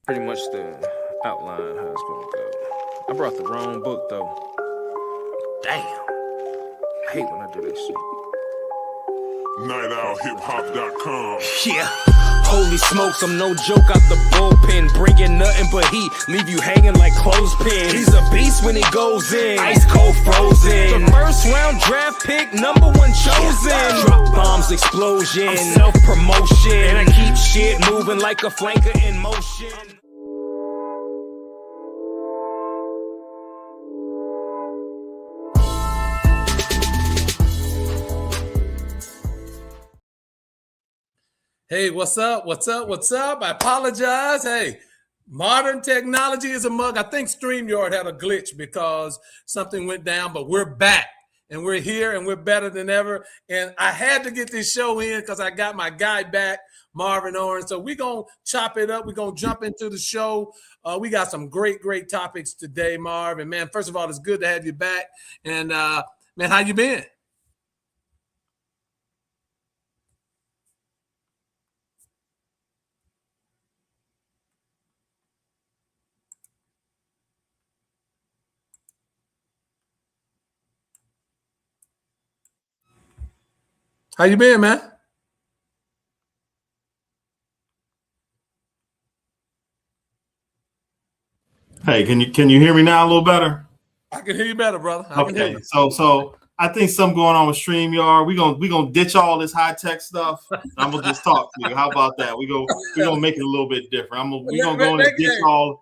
pretty much the outline how it's gonna go. I brought the wrong book though. Damn. I hate when I do this shit. NightOwlHipHop.com. Yeah. Holy smokes, I'm no joke out the bullpen. Bringing nothing but heat, leave you hanging like clothespins. He's a beast when he goes in, ice cold frozen. The first round draft pick, number one chosen. Drop bombs, explosion, self-promotion. And I keep shit moving like a flanker in motion. Hey, what's up? What's up? What's up? I apologize. Hey, modern technology is a mug. I think StreamYard had a glitch because something went down, but we're back and we're here and we're better than ever. And I had to get this show in because I got my guy back, Marvin Orange. So we're going to chop it up. We're going to jump into the show. We got some great topics today, Marv. And man, first of all, it's good to have you back. And man, how you been? How you been, man? Hey, can you hear me now a little better? I can hear you better, brother. Okay, so I think something going on with StreamYard. We gonna ditch all this high tech stuff. I'm gonna just talk to you. How about that? We gonna make it a little bit different. We gonna go in and ditch all.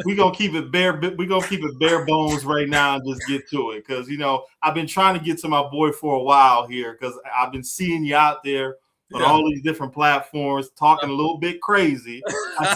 We gonna keep it bare. We gonna keep it bare bones right now and just get to it because I've been trying to get to my boy for a while here because I've been seeing you out there on all these different platforms talking a little bit crazy. I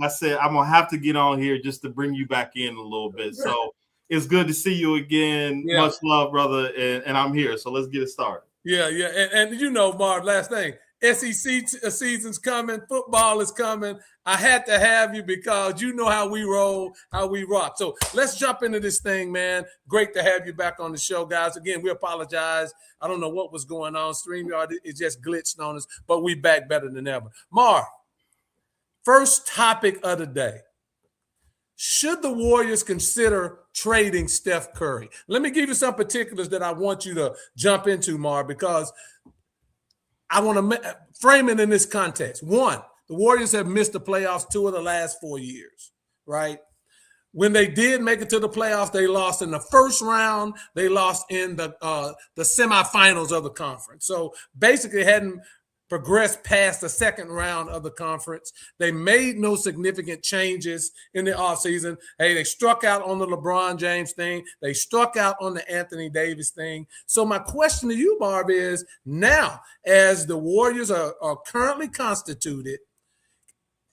said I'm gonna have to get on here just to bring you back in a little bit. So it's good to see you again. Yeah. Much love, brother, and I'm here. So let's get it started. Yeah, and Marv, last thing. SEC season's coming, football is coming. I had to have you because you know how we roll, how we rock. So let's jump into this thing, man. Great to have you back on the show, guys. Again, we apologize. I don't know what was going on. StreamYard, it just glitched on us, but we back better than ever. Marv, first topic of the day. Should the Warriors consider trading Steph Curry? Let me give you some particulars that I want you to jump into, Marv, because I want to frame it in this context. One, the Warriors have missed the playoffs 2 of the last 4 years, right? When they did make it to the playoffs, they lost in the first round. They lost in the semifinals of the conference. So basically hadn't progressed past the second round of the conference. They made no significant changes in the offseason. Hey, they struck out on the LeBron James thing. They struck out on the Anthony Davis thing. So my question to you, Barb, is now, as the Warriors are currently constituted,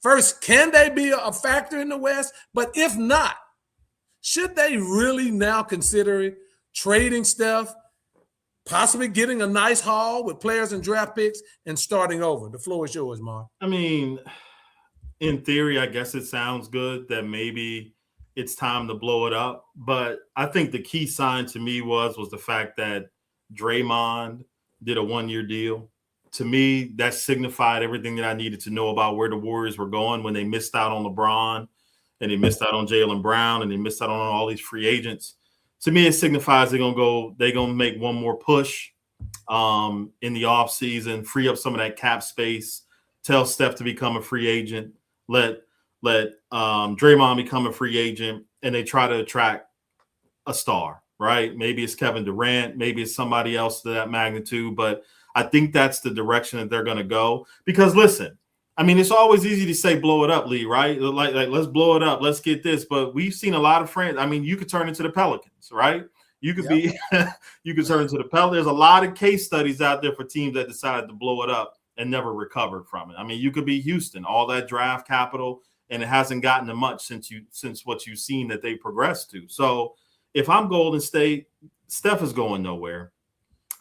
first, can they be a factor in the West? But if not, should they really now consider trading Steph, possibly getting a nice haul with players and draft picks and starting over? The floor is yours, Mark. I mean, in theory, I guess it sounds good that maybe it's time to blow it up. But I think the key sign to me was the fact that Draymond did a 1-year deal. To me, that signified everything that I needed to know about where the Warriors were going when they missed out on LeBron and they missed out on Jaylen Brown and they missed out on all these free agents. To me, it signifies they're gonna make one more push in the offseason, free up some of that cap space, tell Steph to become a free agent, let Draymond become a free agent, and they try to attract a star, right? Maybe it's Kevin Durant, maybe it's somebody else to that magnitude, but I think that's the direction that they're gonna go. Because listen, I mean, it's always easy to say blow it up, Lee, right? Like let's blow it up, let's get this. But we've seen a lot of friends. I mean, you could turn into the Pelicans, right? You could be, you could turn into the Pelicans. There's a lot of case studies out there for teams that decided to blow it up and never recovered from it. I mean, you could be Houston, all that draft capital, and it hasn't gotten to much since what you've seen that they progressed to. So if I'm Golden State, Steph is going nowhere.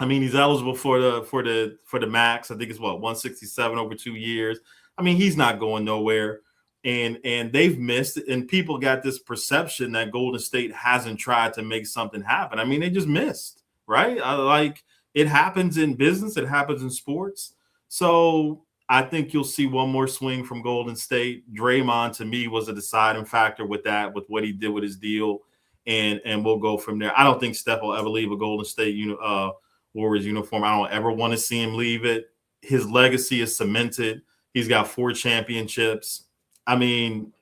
I mean, he's eligible for the max. I think it's 167 over 2 years. I mean, he's not going nowhere, and they've missed, and people got this perception that Golden State hasn't tried to make something happen. I mean, they just missed, right? Like, it happens in business, it happens in sports. So I think you'll see one more swing from Golden State. Draymond, to me, was a deciding factor with that, with what he did with his deal, and we'll go from there. I don't think Steph will ever leave a Golden State Warriors uniform. I don't ever want to see him leave it. His legacy is cemented. He's got 4 championships. I mean,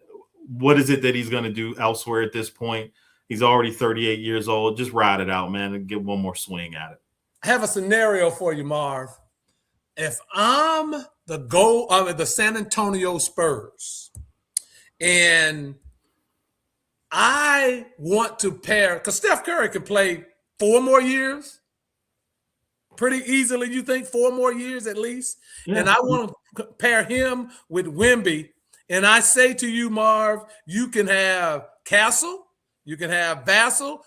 what is it that he's going to do elsewhere at this point? He's already 38 years old. Just ride it out, man, and get one more swing at it. I have a scenario for you, Marv. If I'm the San Antonio Spurs, and I want to pair, because Steph Curry can play 4 more years pretty easily. You think 4 more years at least? Yeah. And I want to pair him with Wemby. And I say to you, Marv, you can have Castle, you can have Vassell,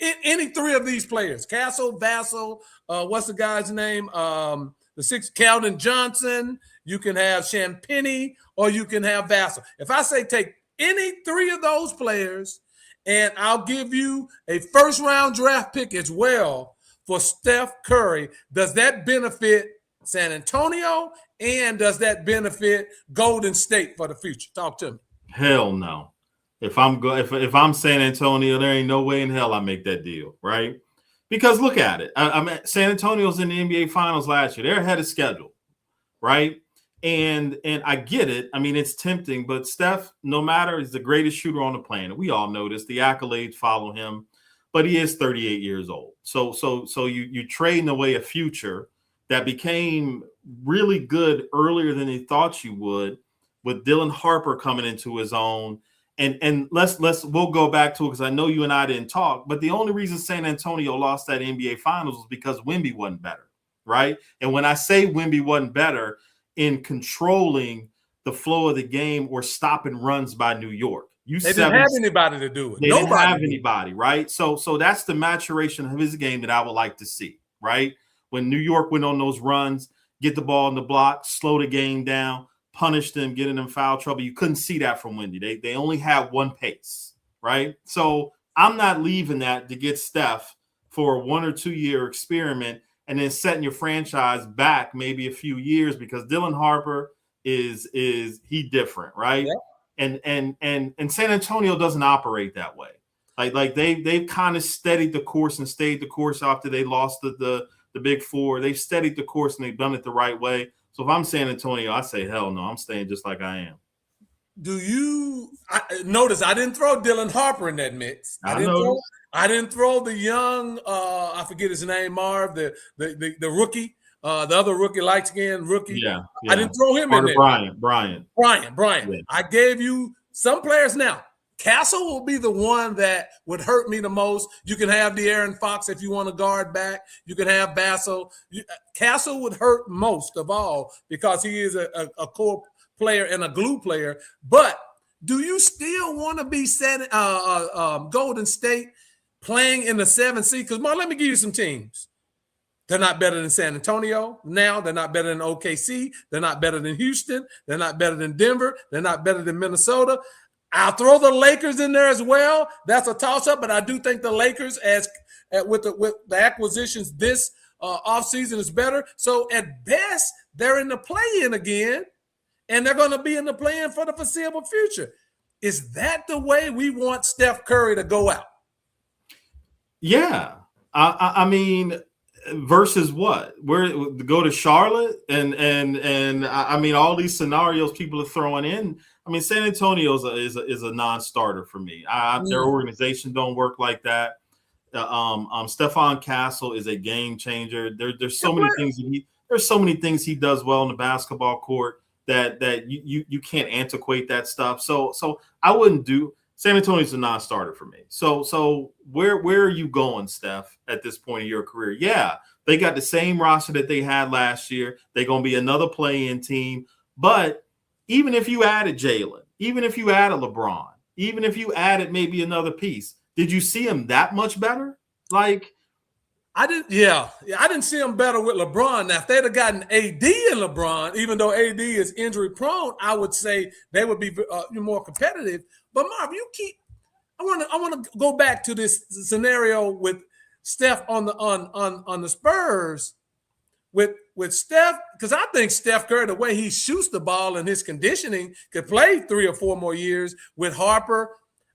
any 3 of these players. Castle, Vassell, what's the guy's name? The 6th, Keldon Johnson. You can have Champagnie, or you can have Vassell. If I say take any 3 of those players, and I'll give you a first-round draft pick as well for Steph Curry, does that benefit San Antonio, and does that benefit Golden State for the future? Talk to me. Hell no. If I'm San Antonio, there ain't no way in hell I make that deal, right? Because look at it. I mean, San Antonio's in the NBA Finals last year. They're ahead of schedule, right? And I get it. I mean, it's tempting, but Steph, no matter, is the greatest shooter on the planet. We all know this. The accolades follow him, but he is 38 years old. So you trading away a future that became really good earlier than he thought you would, with Dylan Harper coming into his own. And we'll go back to it, because I know you and I didn't talk, but the only reason San Antonio lost that NBA Finals was because Wemby wasn't better, right? And when I say Wemby wasn't better in controlling the flow of the game or stopping runs by New York, they didn't have anybody to do it. They didn't have anybody, right? So that's the maturation of his game that I would like to see, right? When New York went on those runs, get the ball in the block, slow the game down, punish them, getting them foul trouble. You couldn't see that from Wemby. They only had one pace, right? So I'm not leaving that to get Steph for a 1 or 2 year experiment and then setting your franchise back maybe a few years, because Dylan Harper is he different, right? Yeah. And San Antonio doesn't operate that way. Like they've kind of steadied the course and stayed the course after they lost the Big Four. They've steadied the course and they've done it the right way. So if I'm San Antonio, I say, hell no, I'm staying just like I am. Do you notice I didn't throw Dylan Harper in that mix? I didn't throw the young, I forget his name, Marv, the rookie, the other rookie, light skinned rookie. Yeah. I didn't throw him in there. Brian. Yeah. I gave you some players now. Castle will be the one that would hurt me the most. You can have De'Aaron Fox if you want to guard back. You can have Vassell. Castle would hurt most of all because he is a core player and a glue player. But do you still want to be Golden State playing in the 7th seed? Because, Mark, let me give you some teams. They're not better than San Antonio now. They're not better than OKC. They're not better than Houston. They're not better than Denver. They're not better than Minnesota. I'll throw the Lakers in there as well. That's a toss-up, but I do think the Lakers, with the acquisitions this offseason, is better. So at best, they're in the play-in again, and they're going to be in the play-in for the foreseeable future. Is that the way we want Steph Curry to go out? Yeah. I mean, versus what? Where go to Charlotte and I mean, all these scenarios people are throwing in. I mean, San Antonio is a non-starter for me. Their organization don't work like that. Stephon Castle is a game changer. There's so many things there's so many things he does well in the basketball court that you can't antiquate that stuff. So I wouldn't do. San Antonio's a non-starter for me. So where are you going, Steph, at this point in your career? Yeah, they got the same roster that they had last year. They're going to be another play-in team. But even if you added Jalen, even if you added LeBron, even if you added maybe another piece, did you see him that much better? Like, I didn't see him better with LeBron. Now, if they'd have gotten AD and LeBron, even though AD is injury prone, I would say they would be more competitive. But Marv, I want to go back to this scenario with Steph on the Spurs with with Steph, because I think Steph Curry, the way he shoots the ball and his conditioning, could play 3 or 4 more years with Harper.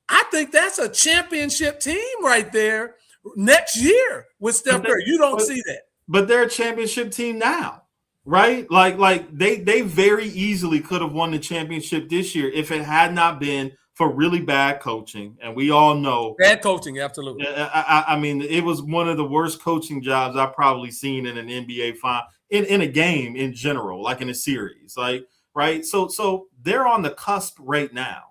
I think that's a championship team right there next year with Steph Curry. You don't see that. But they're a championship team now, right? Like they very easily could have won the championship this year if it had not been for really bad coaching. And we all know bad coaching, absolutely. I mean, it was one of the worst coaching jobs I've probably seen in an NBA final, in a game in general, like in a series, like, right? So they're on the cusp right now,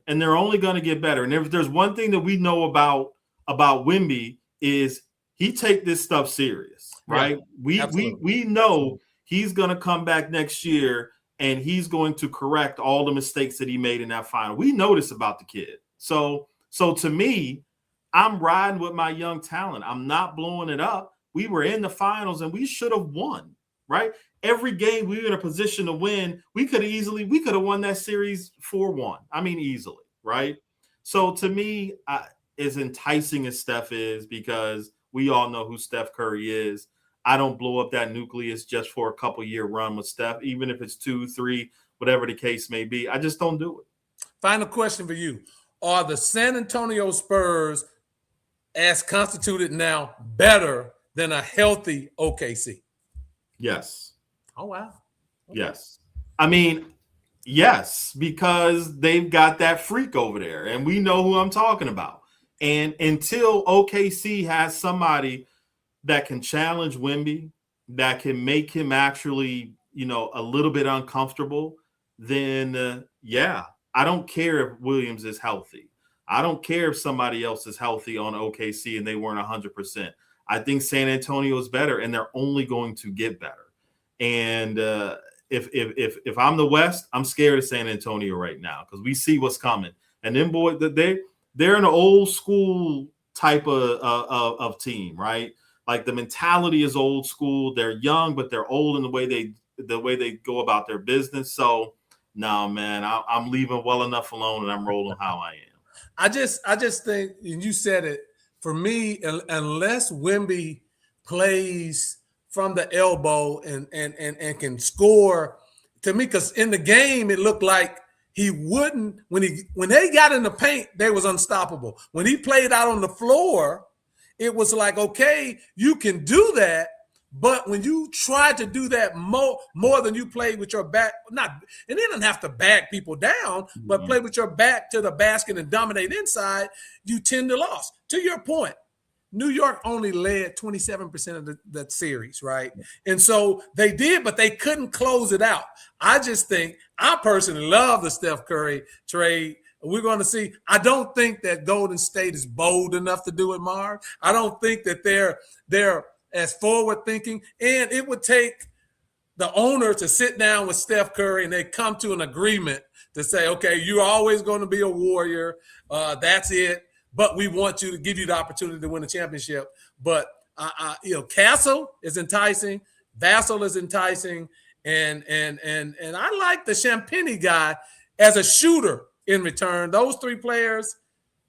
and they're only going to get better. And if there's one thing that we know about Wemby is he take this stuff serious, right? Yeah, we know he's going to come back next year and he's going to correct all the mistakes that he made in that final. We know this about the kid. So to me, I'm riding with my young talent. I'm not blowing it up. We were in the finals and we should have won, right? Every game we were in a position to win. We could have won that series 4-1. I mean, easily, right? So to me, as enticing as Steph is, because we all know who Steph Curry is, I don't blow up that nucleus just for a couple year run with Steph, even if it's 2, 3, whatever the case may be. I just don't do it. Final question for you. Are the San Antonio Spurs, as constituted now, better than a healthy OKC? Yes. Oh, wow. Okay. Yes. I mean, yes, because they've got that freak over there, and we know who I'm talking about. And until OKC has somebody that can challenge Wemby, that can make him actually, a little bit uncomfortable, then I don't care if Williams is healthy. I don't care if somebody else is healthy on OKC and they weren't 100%. I think San Antonio is better, and they're only going to get better. And if I'm the West, I'm scared of San Antonio right now because we see what's coming. And then, boy, they're an old school type of team, right? Like the mentality is old school. They're young, but they're old in the way they go about their business. So, no, man, I'm leaving well enough alone, and I'm rolling how I am. I just think, and you said it, for me, unless Wemby plays from the elbow and can score, to me, because in the game it looked like he wouldn't. When they got in the paint, they was unstoppable. When he played out on the floor, it was like, okay, you can do that, but when you try to do that more than you play with your back, and it didn't have to back people down, but play with your back to the basket and dominate inside, you tend to lose. To your point, New York only led 27% of the series, right? And so they did, but they couldn't close it out. I just think, I personally love the Steph Curry trade. We're going to see. I don't think that Golden State is bold enough to do it, Marv. I don't think that they're as forward thinking. And it would take the owner to sit down with Steph Curry and they come to an agreement to say, okay, you're always going to be a warrior. That's it. But we want you to give you the opportunity to win a championship. But Castle is enticing, Vassell is enticing, and I like the Champagny guy as a shooter. In return, those 3 players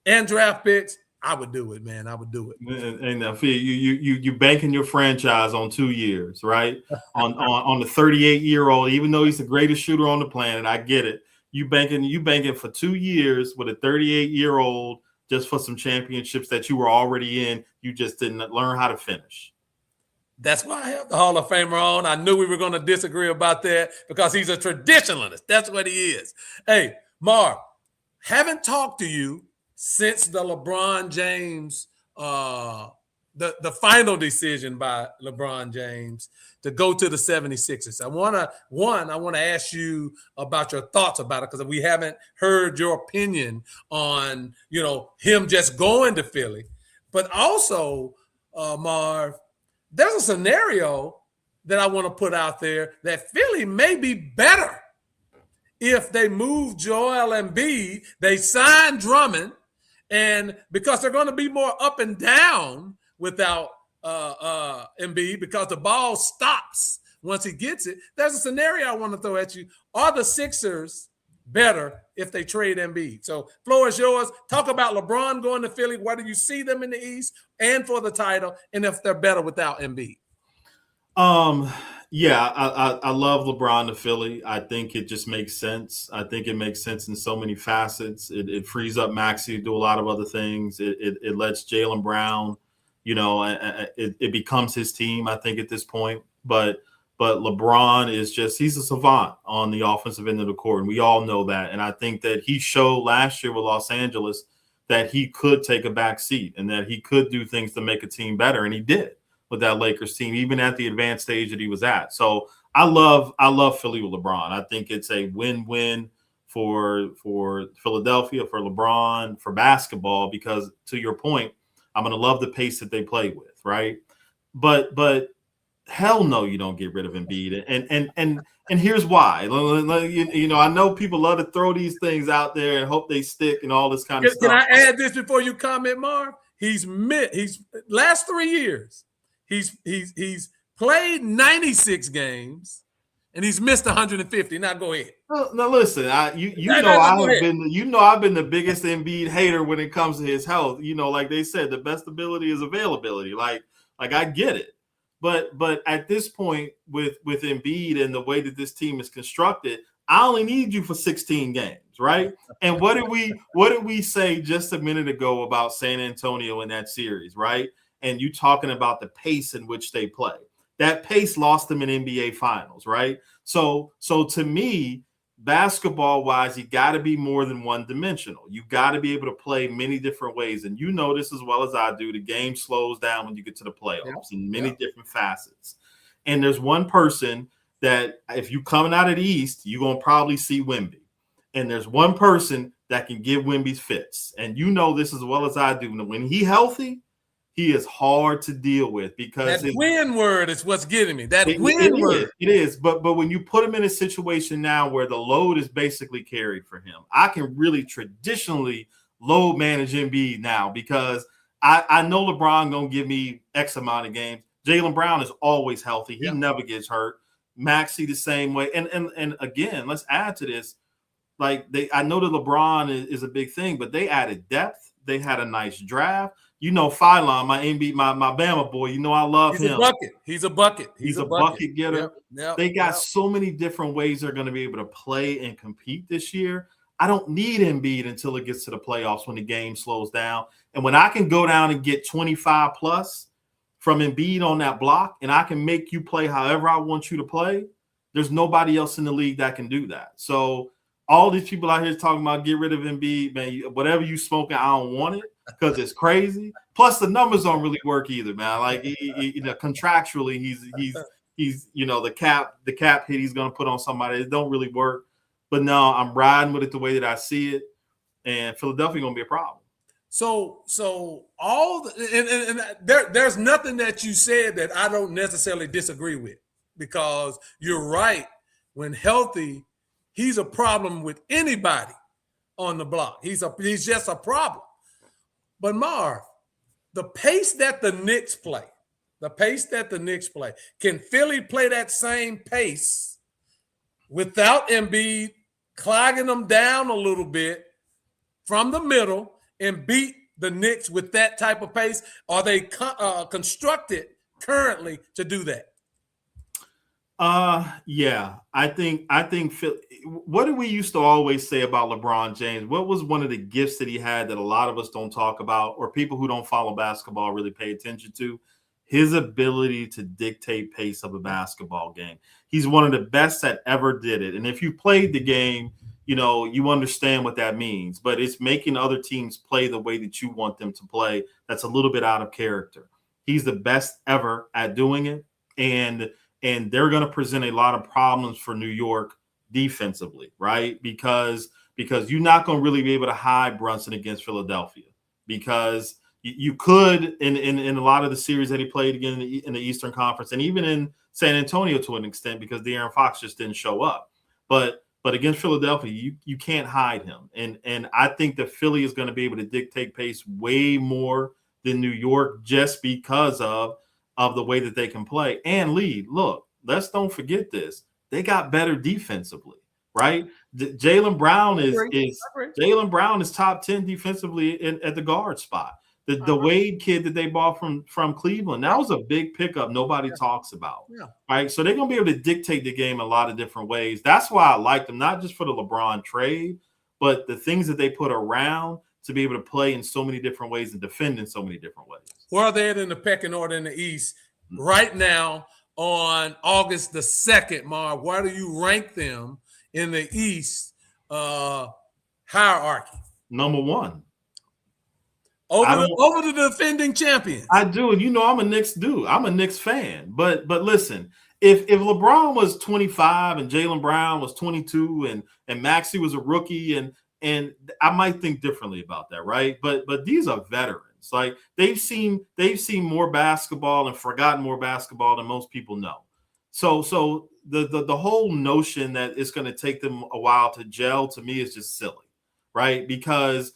and draft picks, I would do it, man. I would do it. And you banking your franchise on 2 years, right? on the 38-year-old, even though he's the greatest shooter on the planet, I get it. You banking for 2 years with a 38-year-old just for some championships that you were already in. You just didn't learn how to finish. That's why I have the Hall of Famer on. I knew we were going to disagree about that because he's a traditionalist. That's what he is. Hey, Mark, haven't talked to you since the LeBron James, the final decision by LeBron James to go to the 76ers. I want to ask you about your thoughts about it because we haven't heard your opinion on, him just going to Philly. But also, Marv, there's a scenario that I want to put out there that Philly may be better if they move Joel Embiid, they sign Drummond, and because they're going to be more up and down without Embiid because the ball stops once he gets it. There's a scenario I want to throw at you. Are the Sixers better if they trade Embiid? So floor is yours. Talk about LeBron going to Philly. Where do you see them in the East and for the title, and if they're better without Embiid? Yeah, I love LeBron to Philly. I think it just makes sense. I think it makes sense in so many facets. It frees up Maxey to do a lot of other things. It lets Jaylen Brown, it becomes his team, I think, at this point. But LeBron is he's a savant on the offensive end of the court, and we all know that. And I think that he showed last year with Los Angeles that he could take a back seat and that he could do things to make a team better, and he did with that Lakers team, even at the advanced stage that he was at. So I love Philly with LeBron. I think it's a win-win for Philadelphia, for LeBron, for basketball, because to your point, I'm going to love the pace that they play with, right? But hell no, you don't get rid of Embiid. And here's why. I know people love to throw these things out there and hope they stick and all this kind of stuff. Can I add this before you comment, Marv? He's last 3 years. He's played 96 games and he's missed 150. Now go ahead. Now listen, I've been the biggest Embiid hater when it comes to his health. Like they said, the best ability is availability. Like I get it. But at this point with Embiid and the way that this team is constructed, I only need you for 16 games, right? And what did we say just a minute ago about San Antonio in that series, right? And you talking about the pace in which they play. That pace lost them in NBA Finals, right? So to me, basketball-wise, you got to be more than one-dimensional. You got to be able to play many different ways. And you know this as well as I do. The game slows down when you get to the playoffs in many different facets. And there's one person that if you coming out of the East, you're going to probably see Wemby. And there's one person that can give Wemby fits. And you know this as well as I do. When he's healthy, he is hard to deal with because that win word is what's getting me. That win word. It is. But when you put him in a situation now where the load is basically carried for him, I can really traditionally load manage Embiid now because I know LeBron going to give me X amount of games. Jaylen Brown is always healthy. He never gets hurt. Maxey the same way. And again, let's add to this. I know that LeBron is a big thing, but they added depth. They had a nice draft. Phylon, my Bama boy, I love him. He's a bucket. He's a bucket getter. Yep. They got so many different ways they're going to be able to play and compete this year. I don't need Embiid until it gets to the playoffs when the game slows down. And when I can go down and get 25 plus from Embiid on that block and I can make you play however I want you to play, there's nobody else in the league that can do that. So all these people out here talking about get rid of Embiid, man, whatever you smoking, I don't want it. Because it's crazy. Plus, the numbers don't really work either, man. Like contractually, he's the cap hit he's going to put on somebody. It don't really work. But no, I'm riding with it the way that I see it, and Philadelphia going to be a problem. So there's nothing that you said that I don't necessarily disagree with because you're right. When healthy, he's a problem with anybody on the block. He's just a problem. But Marv, the pace that the Knicks play, can Philly play that same pace without Embiid clogging them down a little bit from the middle and beat the Knicks with that type of pace? Are they constructed currently to do that? Yeah, I think what did we used to always say about LeBron James? What was one of the gifts that he had that a lot of us don't talk about or people who don't follow basketball really pay attention to? His ability to dictate pace of a basketball game. He's one of the best that ever did it. And if you played the game, you understand what that means, but it's making other teams play the way that you want them to play. That's a little bit out of character. He's the best ever at doing it. And they're going to present a lot of problems for New York defensively, right? Because you're not going to really be able to hide Brunson against Philadelphia because you could in a lot of the series that he played again in the Eastern Conference and even in San Antonio to an extent because De'Aaron Fox just didn't show up. But against Philadelphia, you can't hide him. And I think that Philly is going to be able to dictate pace way more than New York just because of the way that they can play and lead. Look, let's don't forget this. They got better defensively, right? Jaylen Brown is top 10 defensively at the guard spot. The Wade kid that they bought from Cleveland, that was a big pickup nobody talks about. Yeah. Right? So they're going to be able to dictate the game a lot of different ways. That's why I like them, not just for the LeBron trade, but the things that they put around to be able to play in so many different ways and defend in so many different ways. Where are they in the pecking order in the East right now on August the 2nd, Marv? Where do you rank them in the East hierarchy? Number one. Over the defending champions. I do, and you know I'm a Knicks dude. I'm a Knicks fan. But listen, if LeBron was 25 and Jaylen Brown was 22 and Maxey was a rookie, and I might think differently about that, right? But these are veterans. Like they've seen more basketball and forgotten more basketball than most people know. So the whole notion that it's going to take them a while to gel to me is just silly, right? Because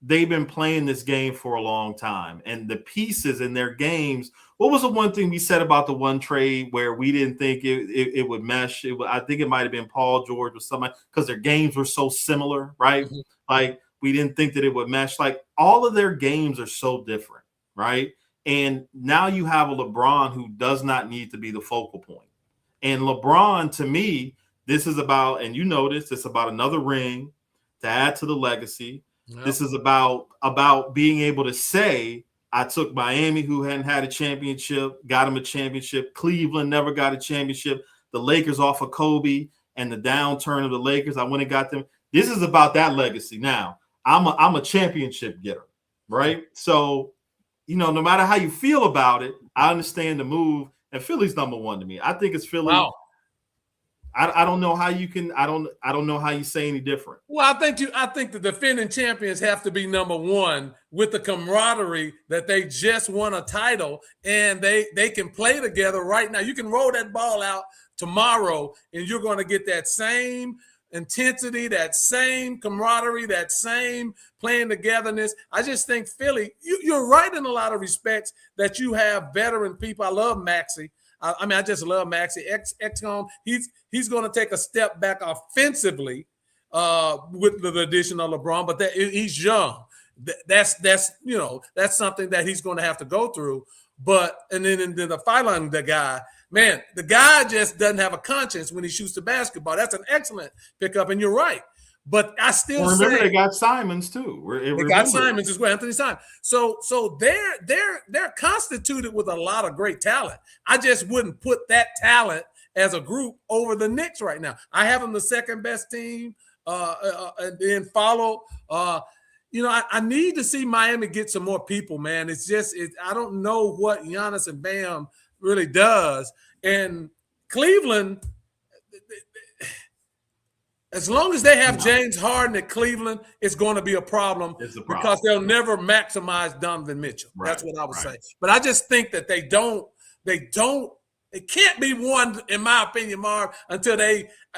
they've been playing this game for a long time, and the pieces in their games. What was the one thing we said about the one trade where we didn't think it would mesh? I think it might have been Paul George or somebody, because their games were so similar, right? Mm-hmm. Like we didn't think that it would mesh. Like all of their games are so different, right? And now you have a LeBron who does not need to be the focal point. And LeBron, to me, this is about, and you know this, it's about another ring to add to the legacy. Yep. This is about being able to say, I took Miami, who hadn't had a championship, got him a championship. Cleveland never got a championship. The Lakers off of Kobe and the downturn of the Lakers, I went and got them. This is about that legacy. Now, I'm a championship getter, right? So, you know, no matter how you feel about it, I understand the move. And Philly's number one to me. I think it's Philly. Wow. I don't know how you can. I don't know how you say any different. Well, I think the defending champions have to be number one with the camaraderie that they just won a title and they can play together right now. You can roll that ball out tomorrow and you're going to get that same intensity, that same camaraderie, that same playing togetherness. I just think Philly, you're right in a lot of respects that you have veteran people. I love Maxey. I just love Maxey. X-Home, he's going to take a step back offensively with the addition of LeBron, but he's young. That's something that he's going to have to go through. But and then the fireline, the guy just doesn't have a conscience when he shoots the basketball. That's an excellent pickup, and you're right. But I still remember they got Simons too. They got Simons as well, Anthony Simons. So they're constituted with a lot of great talent. I just wouldn't put that talent as a group over the Knicks right now. I have them the second best team, and then follow. I need to see Miami get some more people, man. I don't know what Giannis and Bam really does, and Cleveland. As long as they have James Harden at Cleveland, it's going to be a problem because they'll never maximize Donovan Mitchell. Right, that's what I would say. But I just think that they can't be one, in my opinion, Marv, until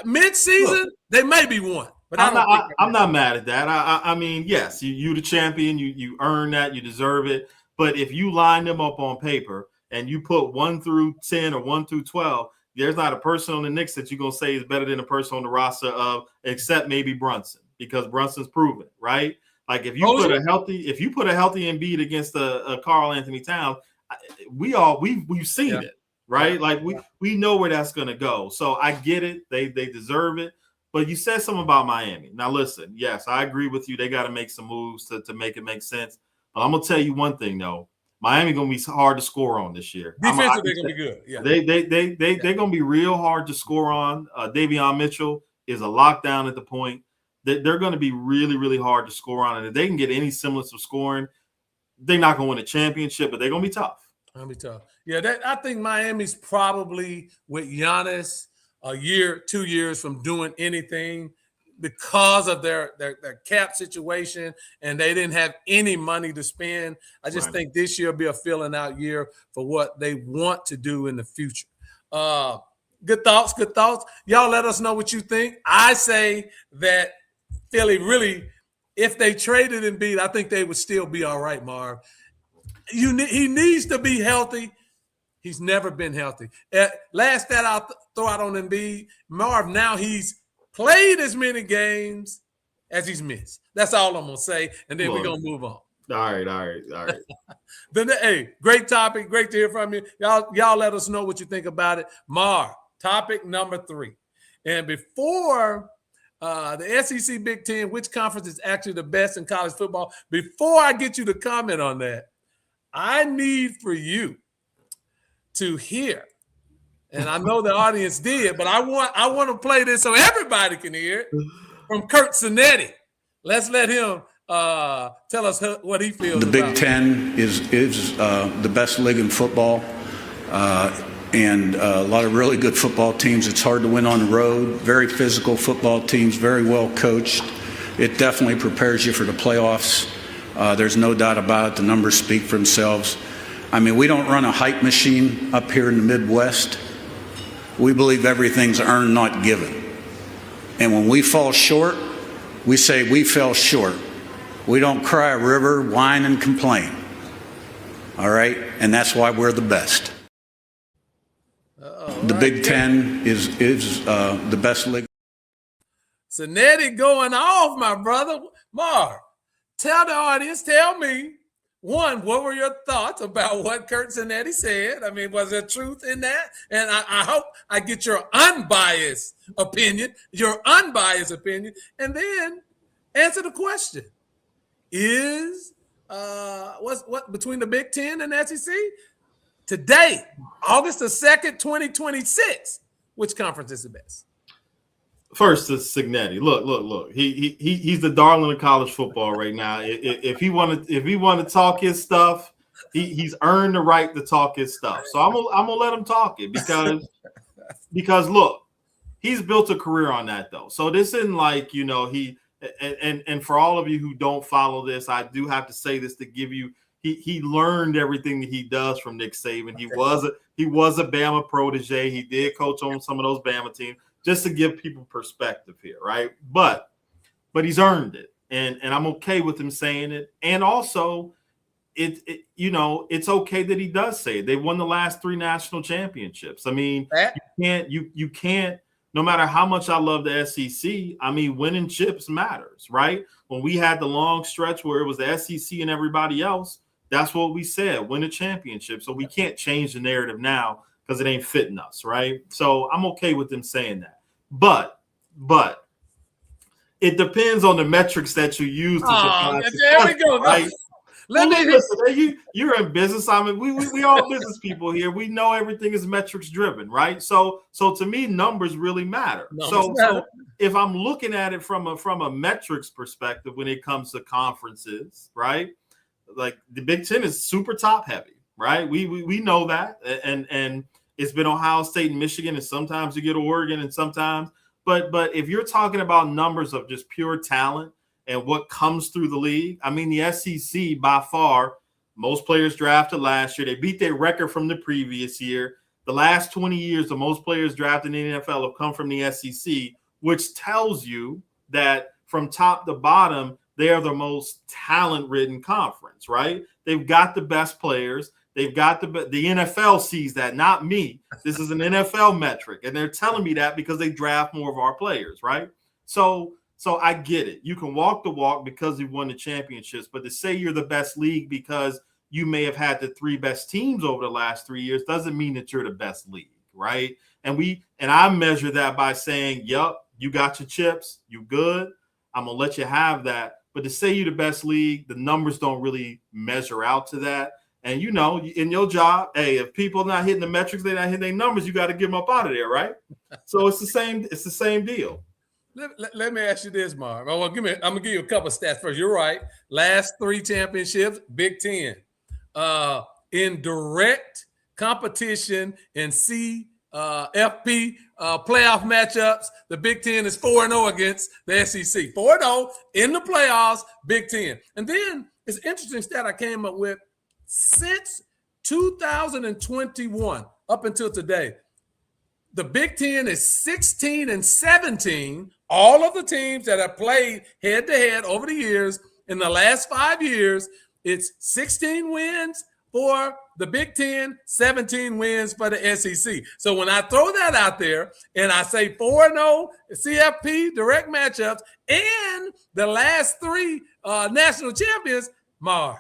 mid-season, they may be one. But I'm not mad at that. I mean, yes, you the champion, you earn that, you deserve it. But if you line them up on paper and you put 1 through 10 or 1 through 12, there's not a person on the Knicks that you're going to say is better than a person on the roster of, except maybe Brunson, because Brunson's proven, right? Like if you put a healthy Embiid against a Karl Anthony Towns, we've seen it, right? Like we know where that's going to go. So I get it. They deserve it. But you said something about Miami. Now listen, yes, I agree with you. They got to make some moves to make it make sense. But I'm going to tell you one thing though. Miami going to be hard to score on this year. Defensively, they're going to be good. Yeah, they're going to be real hard to score on. Davion Mitchell is a lockdown at the point. They're going to be really, really hard to score on. And if they can get any semblance of scoring, they're not going to win a championship, but they're going to be tough. Going to be tough. Yeah, I think Miami's probably with Giannis a year, 2 years from doing anything because of their cap situation, and they didn't have any money to spend. I just think this year will be a filling out year for what they want to do in the future. Good thoughts. Y'all let us know what you think. I say that Philly really, if they traded Embiid, I think they would still be all right, Marv. He needs to be healthy. He's never been healthy. Last stat I'll throw out on Embiid, Marv, now he's played as many games as he's missed. That's all I'm going to say, and then we're going to move on. All right. Hey, great topic. Great to hear from you. Y'all let us know what you think about it. Mar, topic number 3. And before the SEC Big Ten, which conference is actually the best in college football? Before I get you to comment on that, I need for you to hear, and I know the audience did, but I want to play this so everybody can hear it, from Curt Cinetti. Let's let him tell us what he feels. The Big Ten is the best league in football, and a lot of really good football teams. It's hard to win on the road. Very physical football teams, very well coached. It definitely prepares you for the playoffs. There's no doubt about it. The numbers speak for themselves. I mean, we don't run a hype machine up here in the Midwest. We believe everything's earned, not given. And when we fall short, we say we fell short. We don't cry a river, whine, and complain. All right? And that's why we're the best. The Big Ten is the best league. Cinetti going off, my brother. Mar, tell the audience, tell me, one, what were your thoughts about what Curt Cinetti said? I mean, was there truth in that? And I hope I get your unbiased opinion, and then answer the question. Is what between the Big Ten and SEC today, August the 2nd, 2026, which conference is the best? First is Cinetti. Look. He's the darling of college football right now. If he want to talk his stuff, he's earned the right to talk his stuff. So I'm gonna let him talk it because look, he's built a career on that though. So this isn't like, you know, and for all of you who don't follow this, I do have to say this to give you. He learned everything that he does from Nick Saban. He was a Bama protege. He did coach on some of those Bama teams. Just to give people perspective here, right? But he's earned it, and I'm okay with him saying it. And also, it's okay that he does say it. They won the last 3 national championships. I mean, you can't. No matter how much I love the SEC, I mean, winning chips matters, right? When we had the long stretch where it was the SEC and everybody else, that's what we said: win a championship. So we can't change the narrative now, because it ain't fitting us, right? So I'm okay with them saying that. But it depends on the metrics that you use to define success, there we go. Right? Listen, you're in business. I mean, we all business people here. We know everything is metrics driven, right? So to me, numbers really matter. So if I'm looking at it from a metrics perspective when it comes to conferences, right? Like the Big Ten is super top heavy, right? We know that, and it's been Ohio State and Michigan, and sometimes you get Oregon, and sometimes. But if you're talking about numbers of just pure talent and what comes through the league, I mean, the SEC by far, most players drafted last year. They beat their record from the previous year. The last 20 years, the most players drafted in the NFL have come from the SEC, which tells you that from top to bottom, they are the most talent-ridden conference, right? They've got the best players. They've got the NFL sees that, not me. This is an NFL metric, and they're telling me that because they draft more of our players, right? So I get it. You can walk the walk because you won the championships, but to say you're the best league because you may have had the 3 best teams over the last 3 years doesn't mean that you're the best league, right? And I measure that by saying, "Yup, you got your chips, you good. I'm gonna let you have that." But to say you're the best league, the numbers don't really measure out to that. And, you know, in your job, hey, if people are not hitting the metrics, they're not hitting their numbers, you got to get them up out of there, right? So it's the same deal. Let me ask you this, Marv. Well, I'm going to give you a couple of stats first. You're right. Last 3 championships, Big Ten. In direct competition in CFP playoff matchups, the Big Ten is 4-0 against the SEC. 4-0 in the playoffs, Big Ten. And then it's an interesting stat I came up with. Since 2021 up until today, the Big Ten is 16-17. All of the teams that have played head-to-head over the years, in the last 5 years, it's 16 wins for the Big Ten, 17 wins for the SEC. So when I throw that out there and I say 4-0 CFP direct matchups and the last 3 national champions, Mar.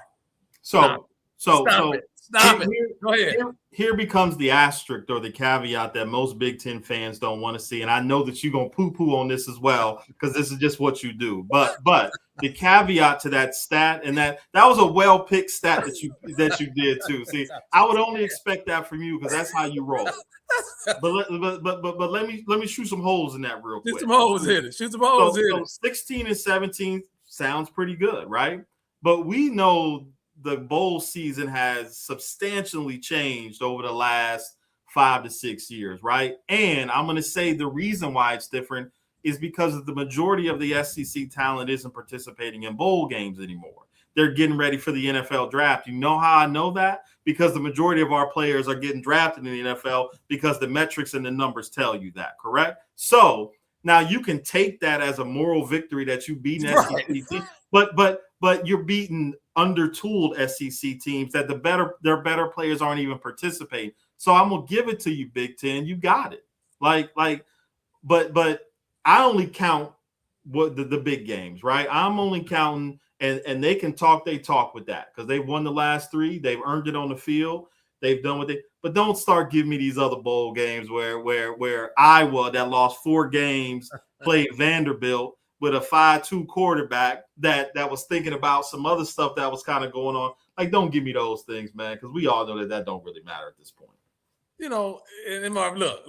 So Stop it. Stop it. Go ahead. Here becomes the asterisk or the caveat that most Big Ten fans don't want to see. And I know that you're going to poo-poo on this as well, because this is just what you do. But the caveat to that stat, and that was a well-picked stat that you did too. See, I would only expect that from you because that's how you roll. But let me shoot some holes in that real quick. Shoot some holes in it. So 16 and 17 sounds pretty good, right? But we know the bowl season has substantially changed over the last 5 to 6 years, right? And I'm going to say the reason why it's different is because the majority of the SEC talent isn't participating in bowl games anymore. They're getting ready for the NFL draft. You know how I know that? Because the majority of our players are getting drafted in the NFL because the metrics and the numbers tell you that, correct? So now you can take that as a moral victory that you beat an SEC team, but you're beating undertooled SEC teams that their better players aren't even participating. So I'm gonna give it to you, Big Ten. You got it. But I only count what the big games, right? I'm only counting, and they can talk. They talk with that because they've won the last 3. They've earned it on the field. They've done what they. But don't start giving me these other bowl games where Iowa that lost 4 games played Vanderbilt with a 5-2 quarterback that was thinking about some other stuff that was kind of going on. Like, don't give me those things, man, because we all know that don't really matter at this point. You know, and Marv, look,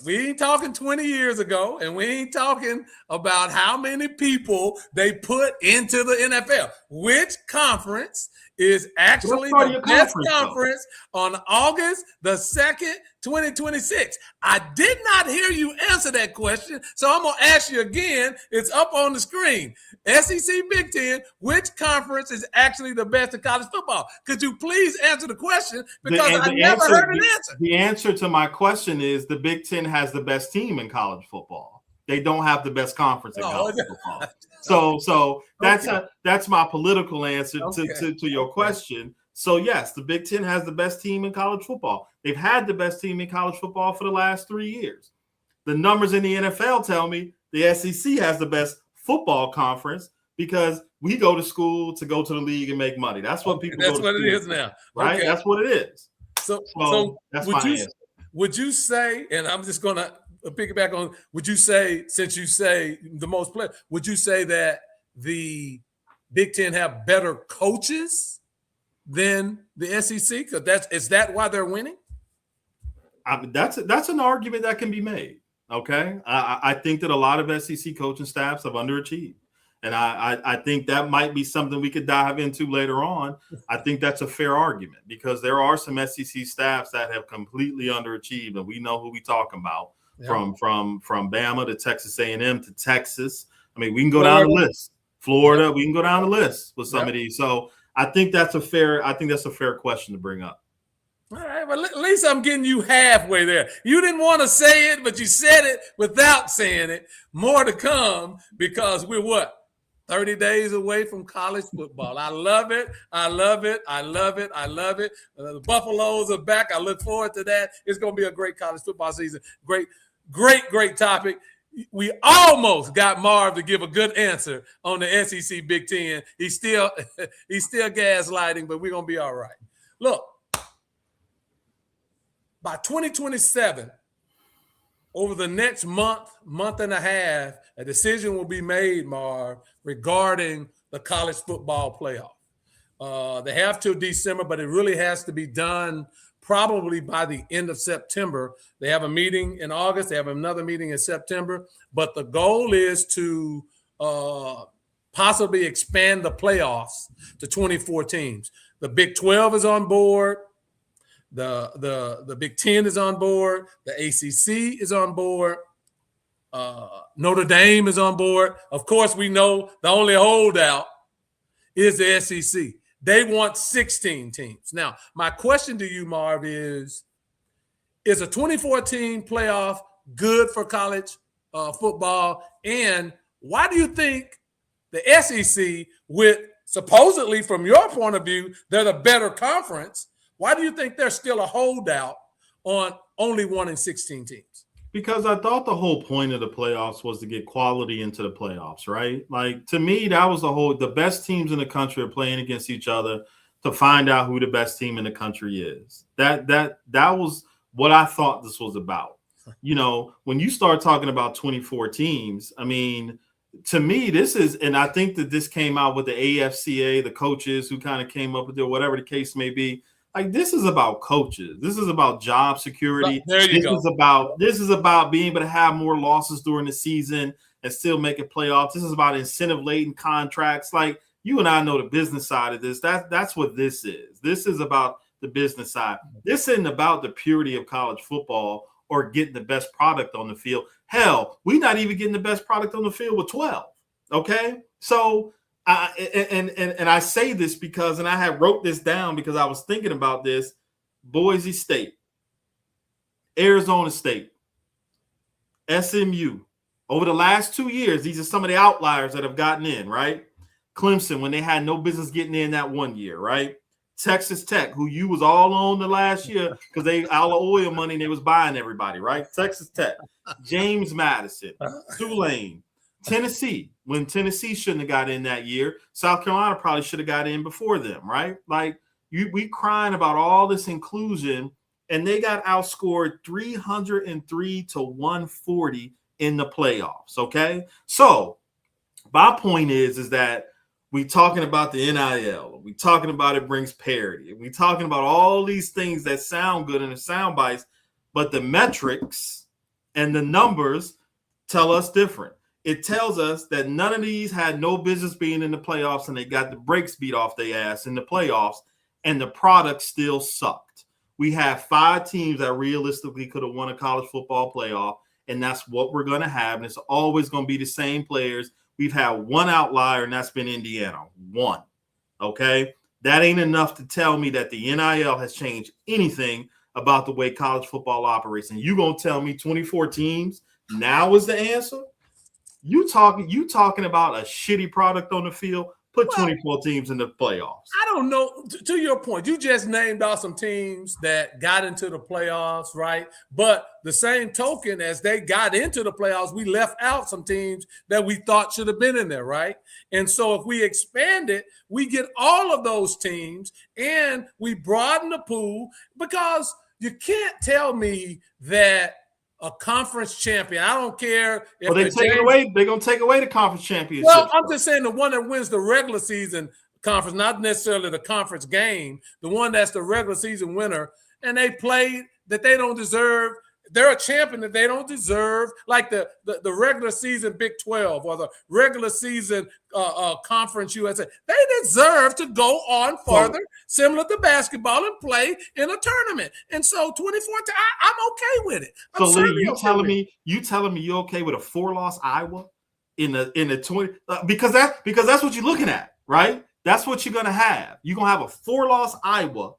we ain't talking 20 years ago, and we ain't talking about how many people they put into the NFL. Which conference is actually the best conference on August the 2nd, 2026? I did not hear you answer that question, so I'm going to ask you again. It's up on the screen. SEC Big Ten, which conference is actually the best in college football? Could you please answer the question? Because I never heard an answer. The answer to my question is the Big Ten has the best team in college football. They don't have the best conference in college football. So that's my political answer to your question. So yes, the Big Ten has the best team in college football. They've had the best team in college football for the last 3 years. The numbers in the NFL tell me the SEC has the best football conference because we go to school to go to the league and make money. That's what people. That's what it is now, right? Okay. That's what it is. So that's my answer. Would you say? And I'm just gonna piggyback on. Would you say, since you say the most players, would you say that the Big Ten have better coaches than the SEC? Because is that why they're winning? That's an argument that can be made. Okay, I think that a lot of SEC coaching staffs have underachieved, and I think that might be something we could dive into later on. I think that's a fair argument because there are some SEC staffs that have completely underachieved, and we know who we talking about. Yeah. From Bama to Texas A&M to Texas. I mean, we can go down the list. Florida, we can go down the list with some of these. So I think that's a fair question to bring up. All right, well, at least I'm getting you halfway there. You didn't want to say it, but you said it without saying it. More to come because we're 30 days away from college football. I love it. The Buffaloes are back. I look forward to that. It's going to be a great college football season. Great topic. We almost got Marv to give a good answer on the SEC Big Ten. He's still gaslighting, but we're going to be all right. Look, by 2027, over the next month and a half, a decision will be made, Marv, regarding the college football playoff. They have till December, but it really has to be done probably by the end of September. They have a meeting in August. They have another meeting in September. But the goal is to possibly expand the playoffs to 24 teams. The Big 12 is on board. The Big 10 is on board. The ACC is on board. Notre Dame is on board. Of course, we know the only holdout is the SEC. They want 16 teams. Now, my question to you, Marv, is a 24-team playoff good for college football? And why do you think the SEC, with supposedly from your point of view, they're the better conference, why do you think there's still a holdout on only wanting 16 teams? Because I thought the whole point of the playoffs was to get quality into the playoffs, right? Like, to me, that was the best teams in the country are playing against each other to find out who the best team in the country is. That was what I thought this was about. You know, when you start talking about 24 teams, I mean, to me, this is, and I think that this came out with the AFCA, the coaches who kind of came up with it, whatever the case may be. Like, this is about coaches. This is about job security. There you go. This is about being able to have more losses during the season and still make it playoffs. This is about incentive-laden contracts. Like, you and I know the business side of this. That's what this is. This is about the business side. This isn't about the purity of college football or getting the best product on the field. Hell, we're not even getting the best product on the field with 12. Okay, so and I say this because, and I had wrote this down because I was thinking about this: Boise State, Arizona State, SMU. Over the last 2 years, these are some of the outliers that have gotten in, right? Clemson, when they had no business getting in that 1 year, right? Texas Tech, who you was all on the last year because they all the oil money and they was buying everybody, right? Texas Tech, James Madison, Tulane, Tennessee, when Tennessee shouldn't have got in that year. South Carolina probably should have got in before them, right? Like, we crying about all this inclusion, and they got outscored 303 to 140 in the playoffs, okay? So my point is that we talking about the NIL. We talking about it brings parity. We talking about all these things that sound good in the sound bites, but the metrics and the numbers tell us different. It tells us that none of these had no business being in the playoffs, and they got the brakes beat off their ass in the playoffs, and the product still sucked. We have 5 teams that realistically could have won a college football playoff, and that's what we're going to have, and it's always going to be the same players. We've had one outlier, and that's been Indiana. One. Okay? That ain't enough to tell me that the NIL has changed anything about the way college football operates. And you going to tell me 24 teams now is the answer? You talking about a shitty product on the field? Put 24 teams in the playoffs. I don't know. To your point, you just named off some teams that got into the playoffs, right? But the same token, as they got into the playoffs, we left out some teams that we thought should have been in there, right? And so if we expand it, we get all of those teams and we broaden the pool, because you can't tell me that a conference champion, I don't care if they take it away. They're gonna take away the conference championship. Well, I'm just saying the one that wins the regular season conference, not necessarily the conference game, the one that's the regular season winner, and they played that they don't deserve. They're a champion that they don't deserve, like the regular season Big 12 or the regular season Conference USA. They deserve to go on further, similar to basketball, and play in a tournament. And so 24, I'm okay with it. So Lee, you telling me you're okay with a 4-loss Iowa in the 20 because that's what you're looking at, right? That's what you're gonna have. You're gonna have a 4-loss Iowa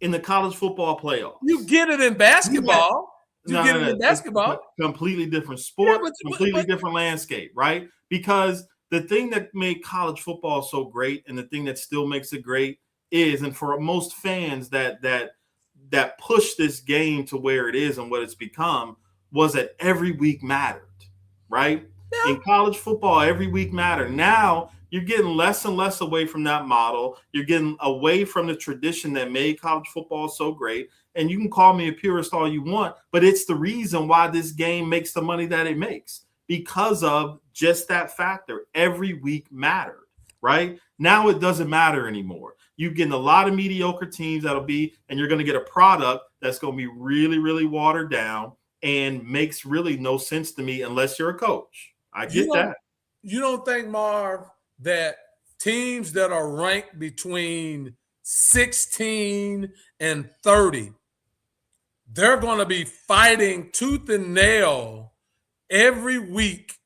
in the college football playoffs. You get it in basketball. You get it in basketball. Completely different sport, completely different landscape, right? Because the thing that made college football so great, and the thing that still makes it great, is, and for most fans that push this game to where it is and what it's become, was that every week mattered, right? Yeah. In college football, every week mattered. Now you're getting less and less away from that model. You're getting away from the tradition that made college football so great. And you can call me a purist all you want, but it's the reason why this game makes the money that it makes, because of just that factor. Every week mattered, right? Now it doesn't matter anymore. You're getting a lot of mediocre teams and you're going to get a product that's going to be really, really watered down and makes really no sense to me unless you're a coach. I get that. You don't think, Marv, that teams that are ranked between 16 and 30, they're going to be fighting tooth and nail every week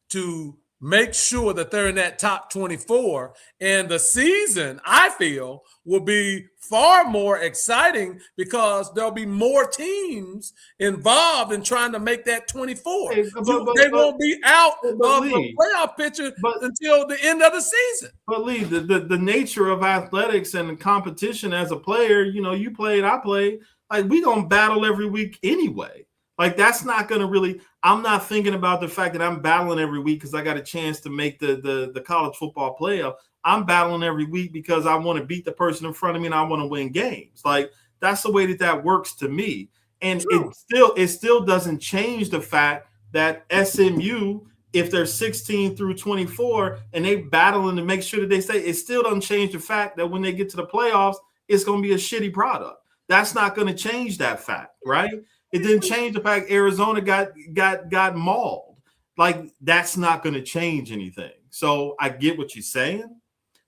to make sure that they're in that top 24. And the season, I feel, will be far more exciting because there'll be more teams involved in trying to make that 24. They won't be out of the playoff picture until the end of the season. But Lee, the nature of athletics and competition as a player, you played, I played, like, we gonna battle every week anyway. Like, that's not going to really – I'm not thinking about the fact that I'm battling every week because I got a chance to make the college football playoff. I'm battling every week because I want to beat the person in front of me and I want to win games. Like, that's the way that works to me. And it still doesn't change the fact that SMU, if they're 16 through 24 and they battling to make sure that they stay, it still doesn't change the fact that when they get to the playoffs, it's going to be a shitty product. That's not going to change that fact, right? It didn't change the fact Arizona got mauled. Like, that's not going to change anything. So I get what you're saying,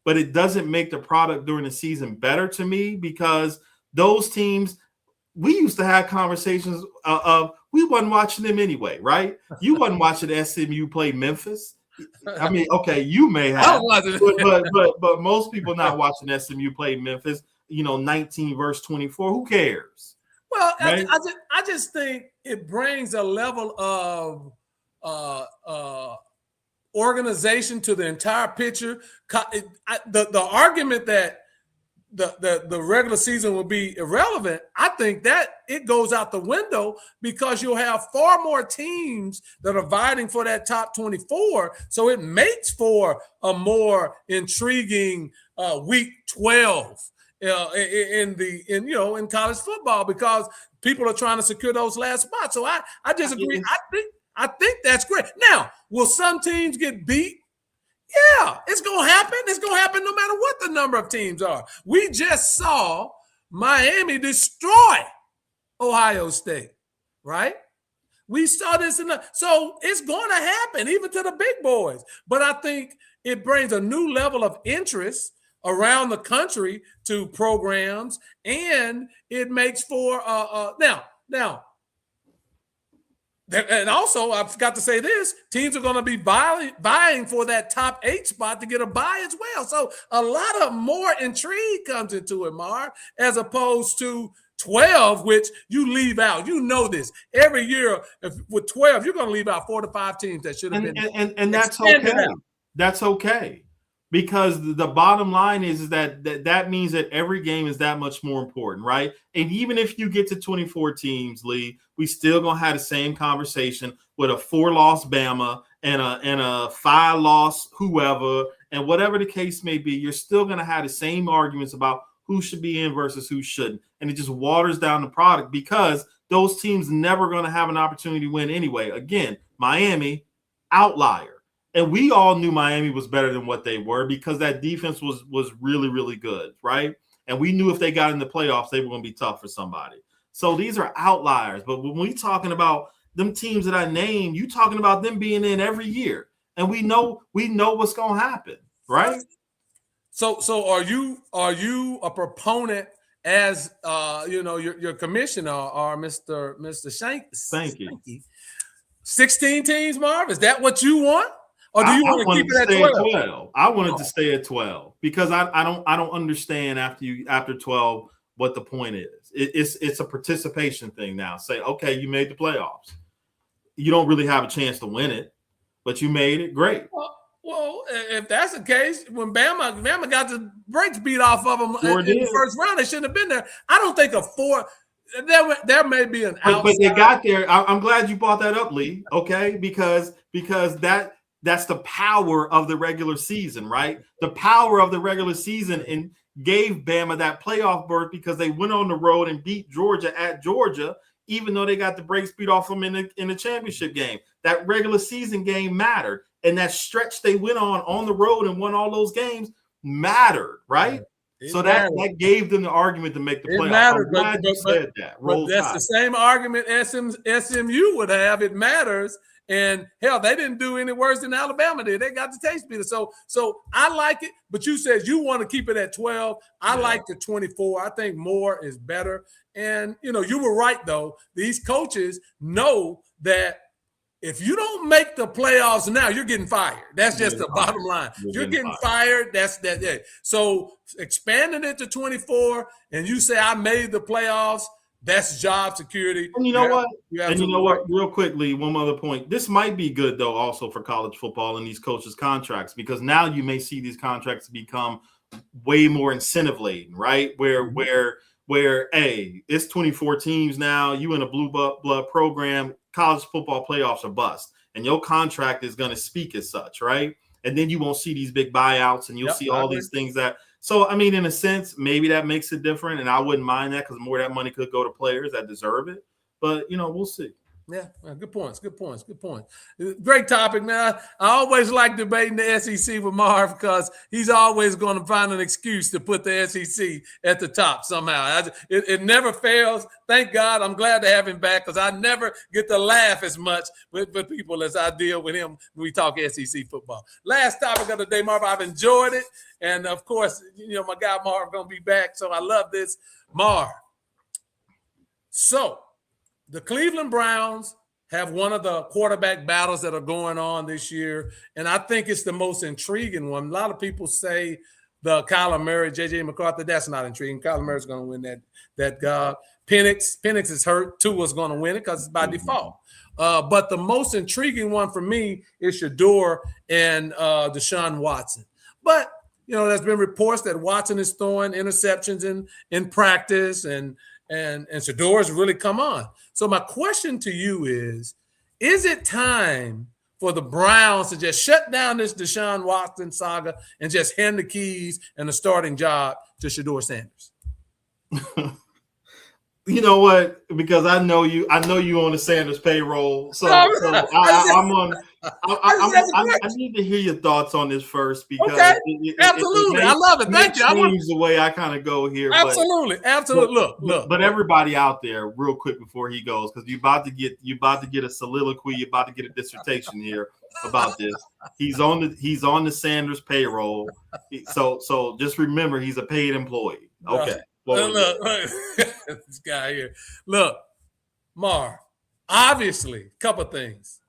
but it doesn't make the product during the season better to me because those teams, we used to have conversations of we wasn't watching them anyway, right? You wasn't watching SMU play Memphis. I mean, okay, you may have, but most people not watching SMU play Memphis. 19 versus 24. Who cares? Well, right? I just think it brings a level of organization to the entire picture. The argument that the regular season will be irrelevant, I think that it goes out the window because you'll have far more teams that are vying for that top 24. So it makes for a more intriguing week 12 in college football because people are trying to secure those last spots. So I just agree. I think that's great. Now, will some teams get beat? Yeah, it's going to happen. It's going to happen no matter what the number of teams are. We just saw Miami destroy Ohio State, right? We saw this so it's going to happen even to the big boys. But I think it brings a new level of interest around the country to programs, and it makes for now. And also, I forgot to say this, teams are going to be vying for that top 8 spot to get a bye as well. So a lot of more intrigue comes into it, Mar, as opposed to 12, which you leave out. You know this. Every year, with 12, you're going to leave out 4 to 5 teams that should have been. And that's okay. That's okay. Because the bottom line is that means that every game is that much more important, right? And even if you get to 24 teams, Lee, we still gonna have the same conversation with a 4-loss Bama and a 5-loss whoever, and whatever the case may be, you're still gonna have the same arguments about who should be in versus who shouldn't, and it just waters down the product because those teams never gonna have an opportunity to win anyway. Again, Miami, outlier. And we all knew Miami was better than what they were because that defense was really, really good, right? And we knew if they got in the playoffs, they were going to be tough for somebody. So these are outliers. But when we talking about them teams that I named, you talking about them being in every year. And we know what's going to happen, right? So are you a proponent as your commissioner or Mr. Shank? Thank you. 16 teams, Marv? Is that what you want? Or do you want to keep it at 12? I wanted to stay at 12 because I don't understand after 12 what the point is. It's a participation thing now. Say, okay, you made the playoffs. You don't really have a chance to win it, but you made it. Great. Well, if that's the case, when Bama got the brakes beat off of them in the first round, they shouldn't have been there. I don't think a 4. There may be an outside. But they got there. I'm glad you brought that up, Lee. Okay, because that's the power of the regular season, right? The power of the regular season and gave Bama that playoff berth because they went on the road and beat Georgia at Georgia, even though they got the brakes beat off them in the championship game. That regular season game mattered, and that stretch they went on the road and won all those games mattered, right? So that gave them the argument to make the playoffs. Mattered, I'm glad you said that. But that's the same argument SMU would have. It matters. And hell, they didn't do any worse than Alabama did. They got the taste beater. So I like it, but you said you want to keep it at 12. I like the 24. I think more is better. And, you were right, though. These coaches know that if you don't make the playoffs now, you're getting fired. That's just the bottom line. You're getting fired. That's that. Yeah. So expanding it to 24 and you say I made the playoffs, that's job security. And you know what? Real quickly, one other point. This might be good, though, also for college football and these coaches' contracts, because now you may see these contracts become way more incentive laden, right? Where where, hey, it's 24 teams now. You in a blue blood program, college football playoffs are bust, and your contract is going to speak as such, right? And then you won't see these big buyouts, and you'll see all these things that. So, I mean, in a sense, maybe that makes it different, and I wouldn't mind that because more of that money could go to players that deserve it. But, we'll see. Yeah, good points. Great topic, man. I always like debating the SEC with Marv because he's always going to find an excuse to put the SEC at the top somehow. It never fails. Thank God. I'm glad to have him back because I never get to laugh as much with people as I deal with him when we talk SEC football. Last topic of the day, Marv. I've enjoyed it. And, of course, my guy Marv going to be back, so I love this. Marv. So, the Cleveland Browns have one of the quarterback battles that are going on this year, and I think it's the most intriguing one. A lot of people say the Kyler Murray, J.J. McCarthy, that's not intriguing. Kyler Murray's going to win that job. Penix is hurt. Tua's going to win it because it's by default. But the most intriguing one for me is Shador and Deshaun Watson. But, there's been reports that Watson is throwing interceptions in practice, and Shador's really come on. So my question to you is it time for the Browns to just shut down this Deshaun Watson saga and just hand the keys and the starting job to Shador Sanders? You know what? Because I know you on the Sanders payroll. So I need to hear your thoughts on this first because absolutely. I love it. Thank you. Change the way I kind of go here. Absolutely. Look. But everybody out there, real quick before he goes, because you're about to get a soliloquy, you're about to get a dissertation here about this. He's on the Sanders payroll. So just remember he's a paid employee. Okay. Look, this guy here. Look, Marv, obviously, a couple of things.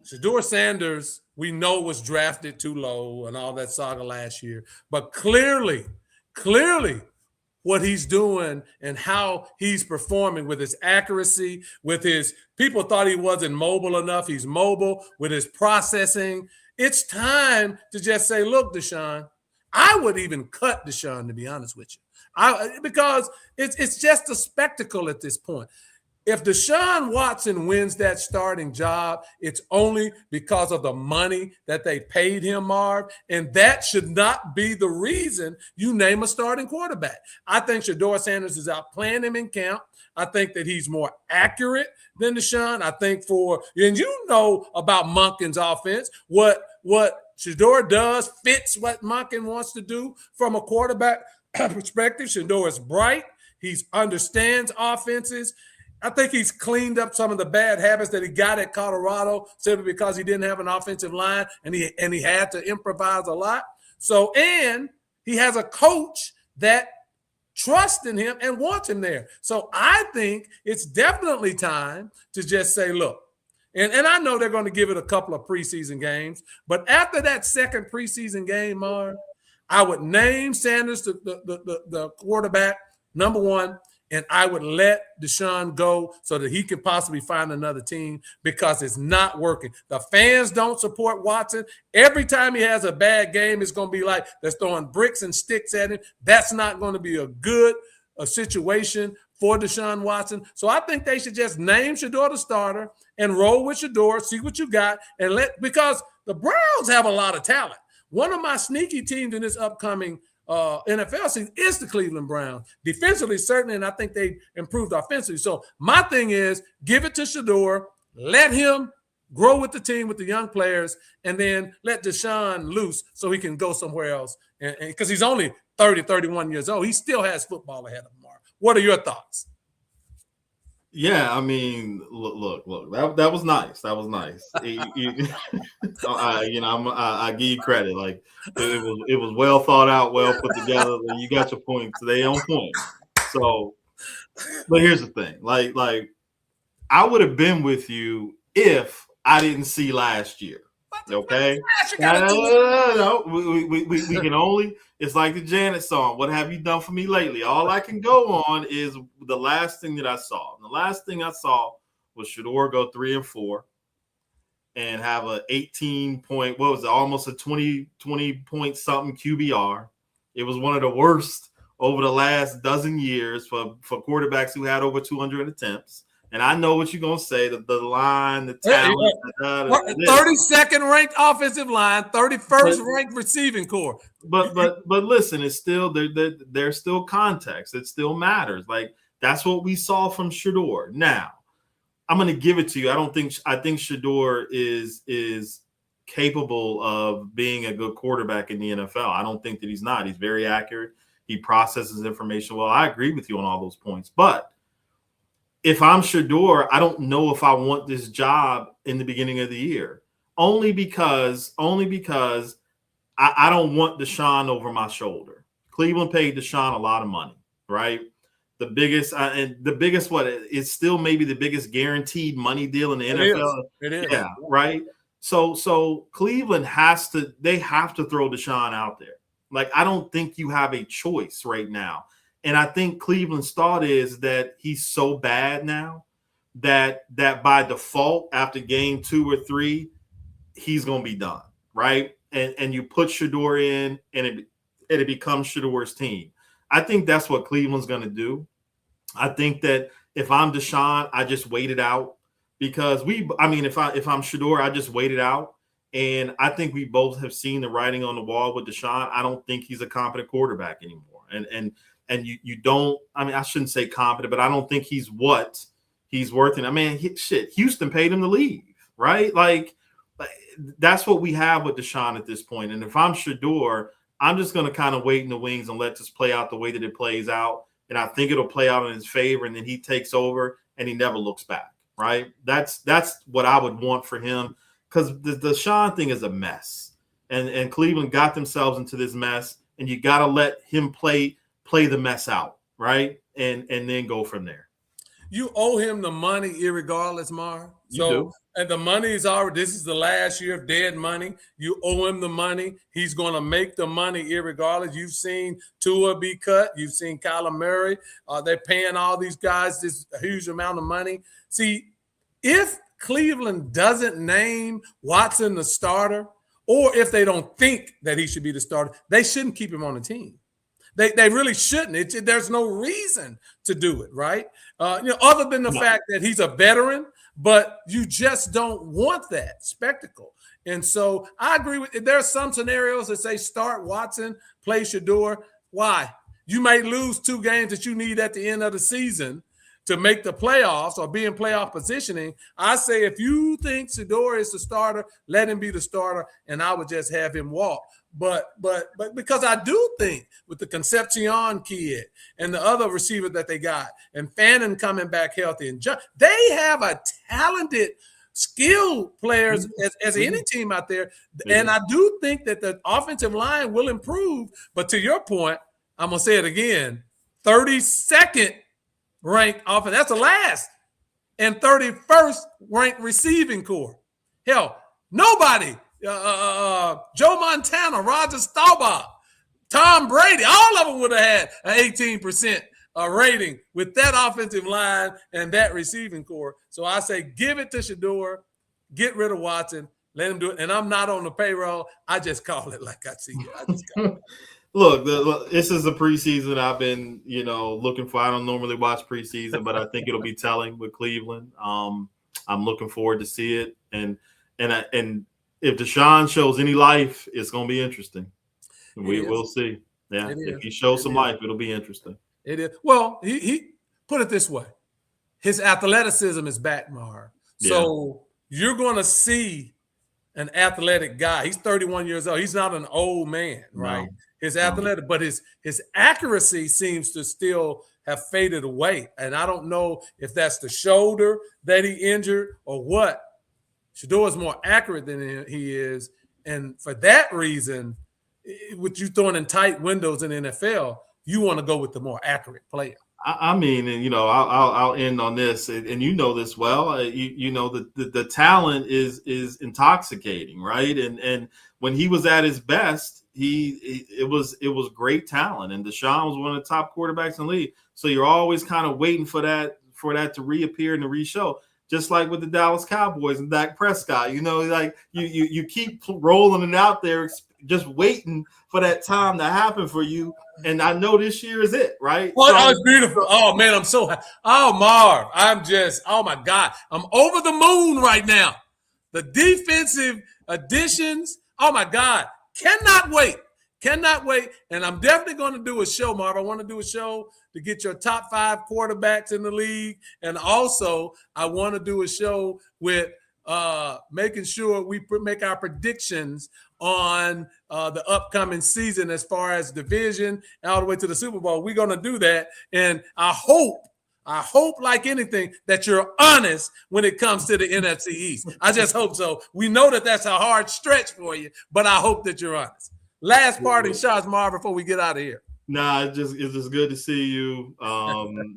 Shador Sanders, we know, was drafted too low and all that saga last year. But clearly, what he's doing and how he's performing with his accuracy, with his – people thought he wasn't mobile enough. He's mobile with his processing. It's time to just say, look, Deshaun, I would even cut Deshaun, to be honest with you. Because it's just a spectacle at this point. If Deshaun Watson wins that starting job, it's only because of the money that they paid him, Marv, and that should not be the reason you name a starting quarterback. I think Shador Sanders is outplaying him in camp. I think that he's more accurate than Deshaun. I think and you know about Monken's offense, what Shador does fits what Monken wants to do from a quarterback perspective. Shador is bright. He understands offenses. I think he's cleaned up some of the bad habits that he got at Colorado simply because he didn't have an offensive line and he had to improvise a lot. So, and he has a coach that trusts in him and wants him there. So I think it's definitely time to just say, look, and I know they're going to give it a couple of preseason games, but after that second preseason game, Marv, I would name Sanders the quarterback, number one, and I would let Deshaun go so that he can possibly find another team because it's not working. The fans don't support Watson. Every time he has a bad game, it's going to be like they're throwing bricks and sticks at him. That's not going to be a good situation for Deshaun Watson. So I think they should just name Shador the starter and roll with Shador, see what you got, and because the Browns have a lot of talent. One of my sneaky teams in this upcoming NFL season is the Cleveland Browns. Defensively, certainly, and I think they improved offensively. So my thing is give it to Shador, let him grow with the team, with the young players, and then let Deshaun loose so he can go somewhere else. And because he's only 30, 31 years old, he still has football ahead of him. What are your thoughts? Yeah, I mean, look. That was nice. That was nice. I give you credit. Like it was well thought out, well put together. You got your points. They on point. So, but here's the thing. Like I would have been with you if I didn't see last year. Okay. No, we can only. It's like the Janet song. What have you done for me lately? All I can go on is the last thing that I saw. And the last thing I saw was Shador go 3-4 and have a 18 point. What was it? Almost a 20 point something QBR. It was one of the worst over the last dozen years for quarterbacks who had over 200 attempts. And I know what you're going to say, the line, the talent. 32nd ranked offensive line, 31st ranked receiving core. But listen, it's still there's still context. It still matters. Like, that's what we saw from Shedeur. Now, I'm going to give it to you. I think Shedeur is capable of being a good quarterback in the NFL. I don't think that he's not. He's very accurate. He processes information well. I agree with you on all those points. But if I'm Shedeur, I don't know if I want this job in the beginning of the year. Only because I don't want Deshaun over my shoulder. Cleveland paid Deshaun a lot of money, right? The biggest it's still maybe the biggest guaranteed money deal in the NFL. It is. Yeah, right. So Cleveland have to throw Deshaun out there. Like, I don't think you have a choice right now. And I think Cleveland's thought is that he's so bad now that by default, after game 2 or 3, he's going to be done, right? And you put Shedeur in, and it becomes Shedeur's team. I think that's what Cleveland's going to do. I think that if I'm Deshaun, I just wait it out, because if I'm Shedeur, I just wait it out. And I think we both have seen the writing on the wall with Deshaun. I don't think he's a competent quarterback anymore. And you don't, I shouldn't say competent, but I don't think he's what he's worth. And Houston paid him to leave, right? Like, that's what we have with Deshaun at this point. And if I'm Shedeur, I'm just going to kind of wait in the wings and let this play out the way that it plays out. And I think it'll play out in his favor. And then he takes over and he never looks back, right? That's what I would want for him, because the Deshaun thing is a mess. And Cleveland got themselves into this mess, and you got to let him play the mess out, right? And then go from there. You owe him the money irregardless, Mar. You do. And the money is already, this is the last year of dead money. You owe him the money. He's going to make the money irregardless. You've seen Tua be cut. You've seen Kyler Murray. They're paying all these guys this huge amount of money. See, if Cleveland doesn't name Watson the starter, or if they don't think that he should be the starter, they shouldn't keep him on the team. They really shouldn't. There's no reason to do it, right? Other than the fact that he's a veteran, but you just don't want that spectacle. And so I agree with, there are some scenarios that say start Watson, play Shedeur. Why? You may lose 2 games that you need at the end of the season to make the playoffs or be in playoff positioning. I say if you think Shedeur is the starter, let him be the starter, and I would just have him walk. But because I do think with the Concepcion kid and the other receiver that they got, and Fannin coming back healthy, and they have a talented, skilled players as any team out there. And I do think that the offensive line will improve. But to your point, I'm going to say it again, 32nd ranked offense. That's the last. And 31st ranked receiving core. Hell, nobody. Joe Montana, Roger Staubach, Tom Brady, all of them would have had an 18% rating with that offensive line and that receiving core. So I say give it to Shedeur, get rid of Watson, let him do it. And I'm not on the payroll. I just call it like I see it. I just call it. Look, this is the preseason I've been, looking for. I don't normally watch preseason, but I think it'll be telling with Cleveland. I'm looking forward to see it. And if Deshaun shows any life, it's going to be interesting. We'll see. Yeah, if he shows some life, it'll be interesting. It is. Well, he put it this way. His athleticism is back, Mar. So you're going to see an athletic guy. He's 31 years old. He's not an old man, right? No. His athletic, but his accuracy seems to still have faded away. And I don't know if that's the shoulder that he injured or what. Shedeur is more accurate than he is. And for that reason, with you throwing in tight windows in the NFL, you want to go with the more accurate player. I mean, and I'll end on this, and you know this well. The talent is intoxicating, right? And when he was at his best, it was great talent, and Deshaun was one of the top quarterbacks in the league. So you're always kind of waiting for that to reappear and to re-show. just like with the Dallas Cowboys and Dak Prescott. You know, like you keep rolling it out there, just waiting for that time to happen for you. And I know this year is it, right? Oh, it's beautiful. Oh, man, I'm so happy. Oh, Marv, oh, my God. I'm over the moon right now. The defensive additions, oh, my God. Cannot wait. Cannot wait. And I'm definitely going to do a show, Marv. I want to do a show to get your top 5 quarterbacks in the league. And also, I want to do a show with making sure we make our predictions on the upcoming season as far as division all the way to the Super Bowl. We're going to do that. And I hope like anything that you're honest when it comes to the NFC East. I just hope so. We know that that's a hard stretch for you, but I hope that you're honest. Last parting shots, Marv, before we get out of here. Nah, it's just good to see you.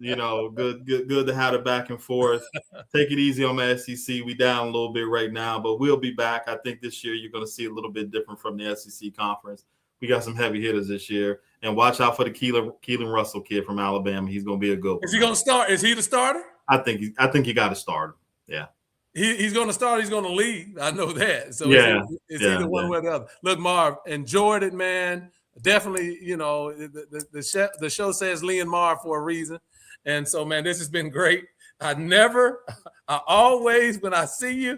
You know, good to have it back and forth. Take it easy on the SEC. We down a little bit right now, but we'll be back. I think this year you're going to see a little bit different from the SEC conference. We got some heavy hitters this year, and watch out for the Keelan Russell kid from Alabama. He's going to be a good one. Is he going to start? Is he the starter? I think you got to start him. Yeah. He's going to start. He's going to lead. I know that. So it's either one way or the other. Look, Marv, enjoyed it, man. Definitely, you know, the show says Lee and Marv for a reason. And so, man, this has been great. I always, when I see you,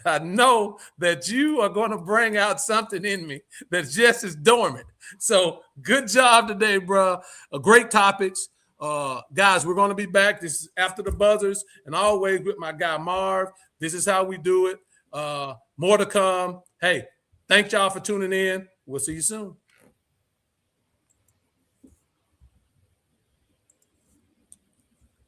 I know that you are going to bring out something in me that's just as dormant. So good job today, bro. Great topics. Guys, we're going to be back. This is after the buzzers and always with my guy, Marv. This is how we do it. More to come. Hey, thank y'all for tuning in. We'll see you soon.